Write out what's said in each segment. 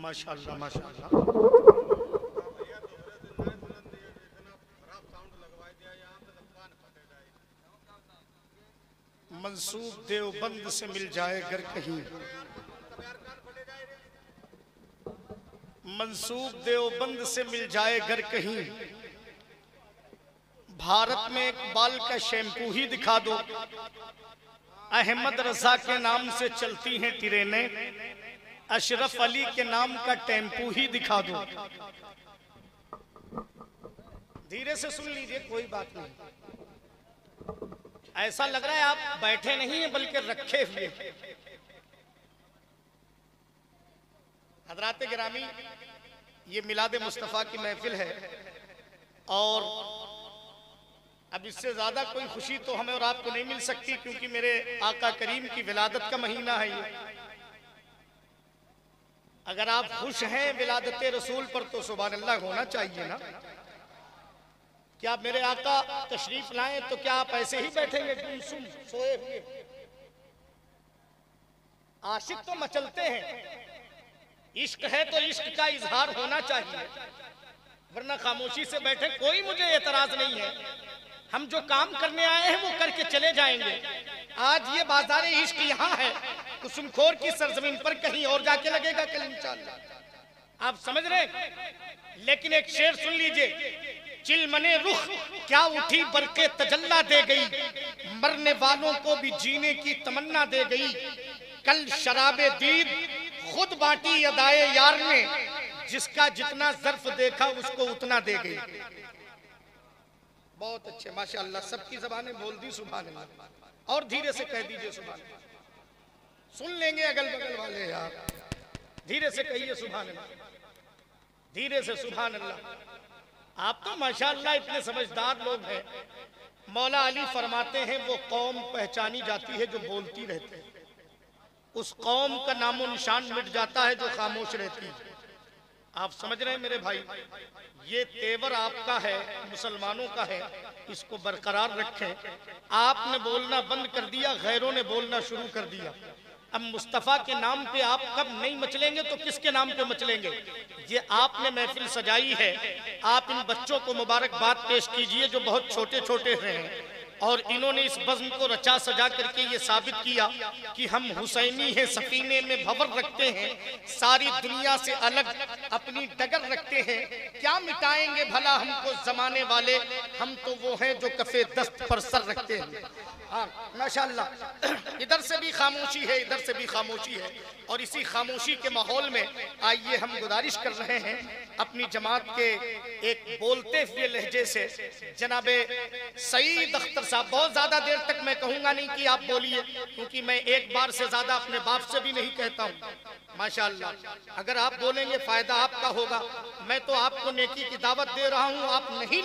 माशाअल्लाह माशाअल्लाह। मंसूब देवबंद से मिल जाए अगर कहीं, मंसूब देवबंद से मिल जाए अगर कहीं, भारत में एक बाल का शैम्पू ही दिखा दो। अहमद रजा के नाम से चलती हैं ट्रेनें, अशरफ अली के नाम का टेम्पू ही दिखा दो। धीरे से सुन लीजिए, कोई बात नहीं। ऐसा लग रहा है आप बैठे नहीं हैं बल्कि रखे हुए। हजरात गिरामी, ये मिलाद मुस्तफ़ा की महफिल है और अब इससे ज्यादा कोई खुशी तो हमें और आपको नहीं मिल सकती, क्योंकि मेरे आका करीम की विलादत का महीना है ये। अगर आप खुश हैं विलादत रसूल पर तो सुभान अल्लाह होना चाहिए ना। क्या आप मेरे आका तशरीफ लाएं तो क्या आप ऐसे ही बैठेंगे गुमसुम सोए हुए? आशिक तो मचलते हैं, इश्क है तो इश्क का इजहार होना चाहिए, वरना खामोशी से बैठे कोई मुझे एतराज नहीं है। हम जो काम करने आए हैं वो करके चले जाएंगे। आज ये बाजार इश्क यहाँ है, कुसुमखोर की सरजमीन पर कहीं और जाके लगेगा कल इंशाअल्लाह। आप समझ रहे? लेकिन एक शेर सुन लीजिए, चिलमने रुख क्या उठी बरके तजल्ला दे गई, मरने वालों को भी जीने की तमन्ना दे गई। कल शराबे दीद खुद बांटी अदाए यार ने, जिसका जितना ज़र्फ देखा उसको उतना दे गई। बहुत अच्छे माशाअल्लाह, सबकी ज़बानें बोल दी सुभान अल्लाह। और धीरे से कह दीजिए सुभान अल्लाह। सुन लेंगे अगल बगल वाले यार, धीरे से कहिए सुभान अल्लाह, धीरे से सुभान अल्लाह। आप तो माशाअल्लाह इतने समझदार लोग हैं। मौला अली फरमाते हैं वो कौम पहचानी जाती है जो बोलती रहती है, उस कौम का नामो निशान मिट जाता है जो खामोश रहती है। आप समझ रहे हैं मेरे भाई, ये तेवर आपका है, मुसलमानों का है, इसको बरकरार रखें। आपने बोलना बंद कर दिया, गैरों ने बोलना शुरू कर दिया। अब मुस्तफ़ा के नाम पे आप कब नहीं मचलेंगे तो किसके नाम पे मचलेंगे? ये आपने महफिल सजाई है, आप इन बच्चों को मुबारकबाद पेश कीजिए जो बहुत छोटे छोटे हैं और इन्होंने इस बज़्म को रचा सजा करके ये साबित किया कि हम हुसैनी हैं, सफीने में भंवर रखते हैं, सारी दुनिया से अलग अपनी डगर रखते हैं। क्या मिटाएंगे भला हमको जमाने वाले, हम तो वो हैं जो कफे दस्त पर सर रखते हैं। हाँ माशाअल्लाह, इधर से भी खामोशी है, इधर से भी खामोशी है। और इसी खामोशी के माहौल में आइए हम गुजारिश कर रहे हैं अपनी जमात के एक बोलते हुए लहजे से जनाबे सईद अख्तर साहब। बहुत ज्यादा देर तक मैं कहूंगा नहीं कि आप बोलिए, क्योंकि मैं एक बार से ज्यादा अपने बाप से भी नहीं कहता हूँ। माशाअल्लाह, अगर आप बोलेंगे फायदा आपका होगा। मैं तो आपको नेकी की दावत दे रहा हूँ, आप नहीं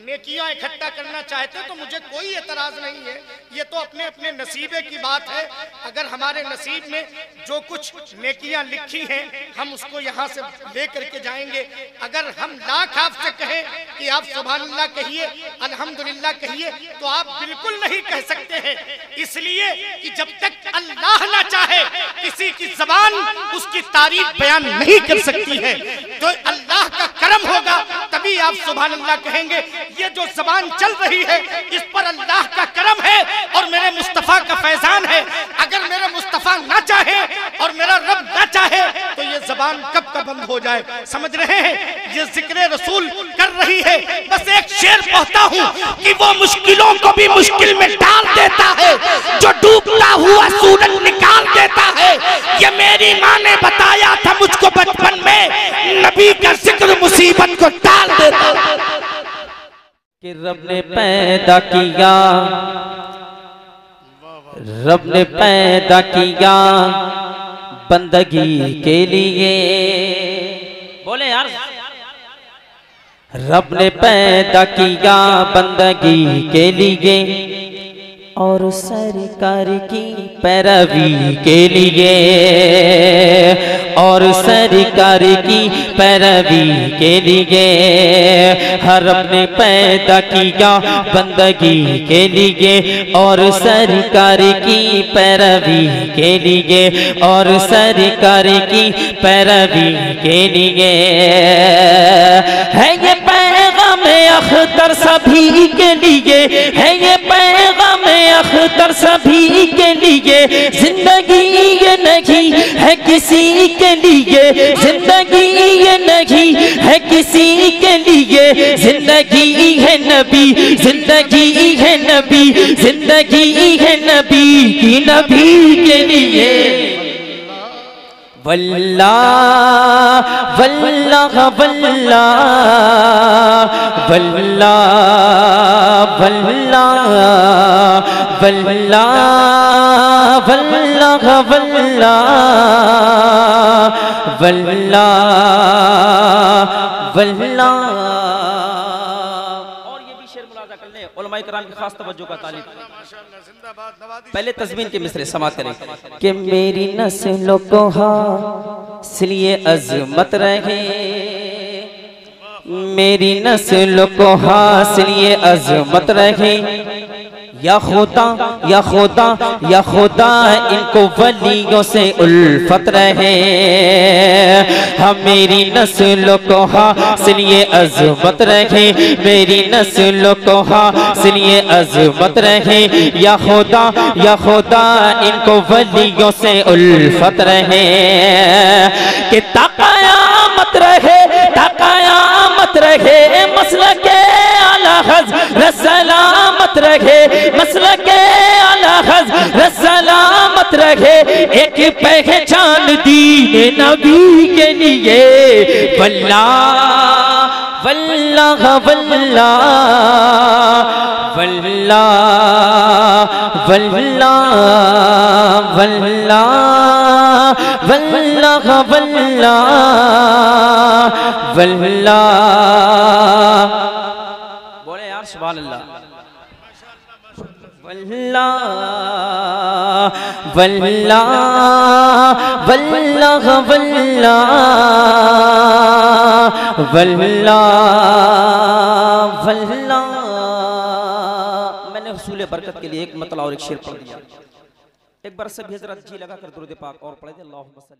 नेकियां इकट्ठा करना चाहते तो मुझे कोई एतराज नहीं है। ये तो अपने अपने नसीबे की बात है। अगर हमारे नसीब में जो कुछ नेकियां लिखी हैं हम उसको यहाँ से ले करके जाएंगे। अगर हम लाख आपसे कहें कि आप सुभान अल्लाह कहिए, अल्हम्दुलिल्लाह कहिए, तो आप बिल्कुल नहीं कह सकते हैं, इसलिए कि जब तक अल्लाह ना चाहे किसी की जबान उसकी तारीफ बयान नहीं कर सकती है। तो अल्लाह का करम होगा तभी आप सुभान अल्लाह कहेंगे। ये जो जबान चल रही है इस पर अल्लाह का करम है और मेरे मुस्तफा का फैजान है। अगर मेरे मुस्तफा ना चाहे और मेरा रब ना चाहे तो ये जबान कब का बंद हो जाए। समझ रहे हैं? ये जिक्र रसूल कर रही है। बस एक शेर कहता हूँ कि वो मुश्किलों को भी मुश्किल में डाल देता है, जो डूबता हुआ सूरज निकाल देता है। ये मेरी माँ ने बताया था मुझको बचपन में, नबी का जिक्र मुसीबत को टाल देता है। कि रब ने पैदा किया, रब ने पैदा किया बंदगी के लिए। बोले यार, रब ने पैदा किया बंदगी के लिए, और सरकार की पैरवी के लिए, और सरकार की पैरवी के लिए, हर अपने पैदा किया बंदगी के लिए, और सरकार की पैरवी के लिए, और सरकार की पैरवी के लिए है ये पैगाम अख्तर सभी के लिए, है ये पैगाम अख्तर सभी के लिए। जिंदगी ये नहीं है किसी के लिए, जिंदगी ये नहीं है किसी के लिए, जिंदगी है नबी, जिंदगी है नबी, जिंदगी है नबी की, नबी के लिए। वल्लाह वल्लाह वल्लाह वल्लाह वल्लाह वल्लाह वल्लाह वल्लाह वल्लाह वल्लाह। और ये भी शेर मुलाजा कर लें, उलमाए कराम की खास तवज्जो का तालिब। पहले तज़मीन के मिसरे समात करें कि मेरी नस्लों को हासिलिए अज़मत रहे, मेरी नस्लों को हासिलिए अज़मत रहे, या खुदा या खुदा या खुदा इनको वलियों से उल्फत रहे। हम मेरी नस्लों को हासिलिए अज़मत रहे, मेरी नस्लों को हासिलिए अज़मत रहे, या खुदा इनको वलियों से उल्फत रहे। कि तक़यामत रहे, तक़यामत रहे, मसला के आला हज़रत सलामत रहे, मसला के आला हज़रत सलामत रहे। एक पहचान दीन नबी के लिए। वल्लाह वल्लाह वल्लाह वल्लाह वल्लाह वल्लाह वल्लाह वल्लाह वल्लाह। बोले यार सुभान अल्लाह। वल्लाह वल्लाह वल्लाह वल्लाह वल्लाह वल्लाह। मैंने हुसूल बरकत के लिए एक मतलब और एक शेर पढ़ दिया। एक बार सभी हजरत जी लगा कर दुरूद पाक और पढ़े थे। अल्लाहुम्मा सल्ली